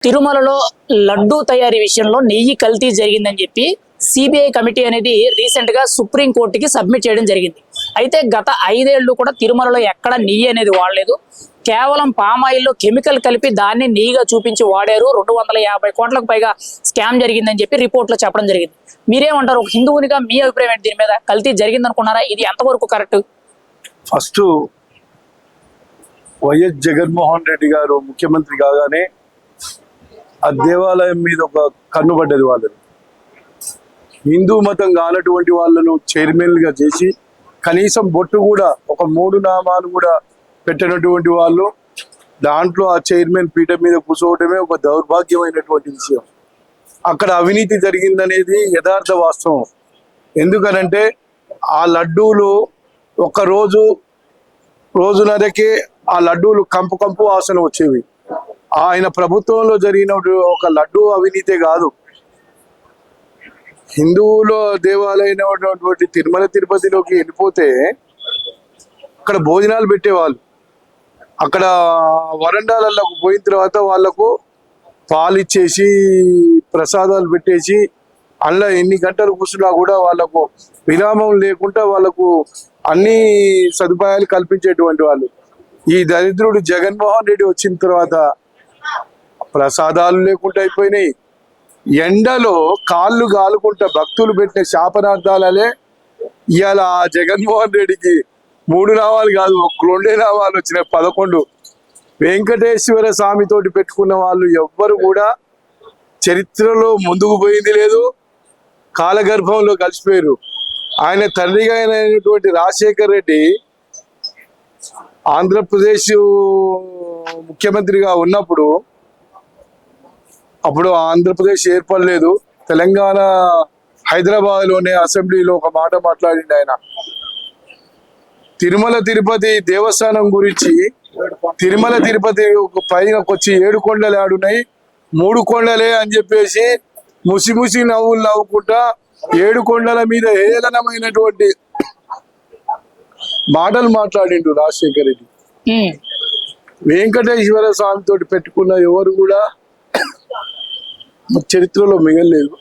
తిరుమలలో లడ్డూ తయారీ విషయంలో నెయ్యి కల్తీ జరిగిందని చెప్పి సిబిఐ కమిటీ అనేది రీసెంట్ గా సుప్రీం కోర్టుకి సబ్మిట్ చేయడం జరిగింది. అయితే గత 5 ఏళ్లు కూడా తిరుమలలో ఎక్కడ నెయ్యి అనేది వాడలేదు. కేవలం పామాయిల్లో కెమికల్ కలిపి దాన్ని నెయ్యిగా చూపించి వాడారు. 250 కోట్లకు పైగా స్కామ్ జరిగిందని చెప్పి రిపోర్ట్లో చెప్పడం జరిగింది. మీరేమంటారు? ఒక హిందువునిగా మీ అభిప్రాయం ఏంటి? దీని మీద కల్తీ జరిగిందనుకున్నారా? ఇది ఎంతవరకు correct? First YS Jaganmohan Reddy గారు ముఖ్యమంత్రి కాగానే ఆ దేవాలయం మీద ఒక కన్ను పడ్డది. వాళ్ళని హిందూ మతం కానటువంటి వాళ్ళను చైర్మన్లుగా చేసి కనీసం బొట్టు కూడా ఒక 3 నామాలు కూడా పెట్టినటువంటి వాళ్ళు దాంట్లో ఆ చైర్మన్ పీఠం మీద కూర్చోవటమే ఒక దౌర్భాగ్యమైనటువంటి విషయం. అక్కడ అవినీతి జరిగిందనేది యథార్థ వాస్తవం. ఎందుకనంటే ఆ లడ్డూలు ఒక రోజున్నరకే ఆ లడ్డూలు కంపు వాసన వచ్చేవి. ఆయన ప్రభుత్వంలో జరిగిన ఒక లడ్డూ అవినీతే కాదు, హిందువుల దేవాలయమైనటువంటి తిరుమల తిరుపతిలోకి వెళ్ళిపోతే అక్కడ భోజనాలు పెట్టేవాళ్ళు. అక్కడ వరండాలకు పోయిన తర్వాత వాళ్లకు పాలు ఇచ్చేసి ప్రసాదాలు పెట్టేసి అలా ఎన్ని గంటలు కూర్చున్నా కూడా వాళ్ళకు విరామం లేకుండా వాళ్ళకు అన్ని సదుపాయాలు కల్పించేటువంటి వాళ్ళు. ఈ దరిద్రుడు జగన్మోహన్ రెడ్డి వచ్చిన తర్వాత ప్రసాదాలు లేకుండా అయిపోయినాయి. ఎండలో కాళ్ళు కాలుకుంటా భక్తులు పెట్టిన శాపనార్థాలనే ఇవాళ ఆ జగన్మోహన్ రెడ్డికి 3 నామాలు కాదు, 2 నామాలు వచ్చినాయి. 11 వెంకటేశ్వర స్వామితోటి పెట్టుకున్న వాళ్ళు ఎవ్వరు కూడా చరిత్రలో ముందుకు పోయింది లేదు, కాలగర్భంలో కలిసిపోయారు. ఆయన తండ్రిగా అయినటువంటి రాజశేఖర్ రెడ్డి ఆంధ్రప్రదేశ్ ముఖ్యమంత్రిగా ఉన్నప్పుడు అప్పుడు ఆంధ్రప్రదేశ్ ఏర్పడలేదు. తెలంగాణ హైదరాబాద్లోనే అసెంబ్లీలో ఒక మాట మాట్లాడింది ఆయన. తిరుమల తిరుపతి దేవస్థానం గురించి, తిరుమల తిరుపతి పైనకు వచ్చి 7 కొండలు ఆడున్నాయి, 3 కొండలే అని చెప్పేసి ముసి నవ్వులు నవ్వుకుంటా 7 కొండల మీద ఏదనమైనటువంటి మాటలు మాట్లాడిండు రాజశేఖర్ రెడ్డి. వెంకటేశ్వర స్వామితోటి పెట్టుకున్న ఎవరు కూడా చరిత్రలో మిగలలేదు.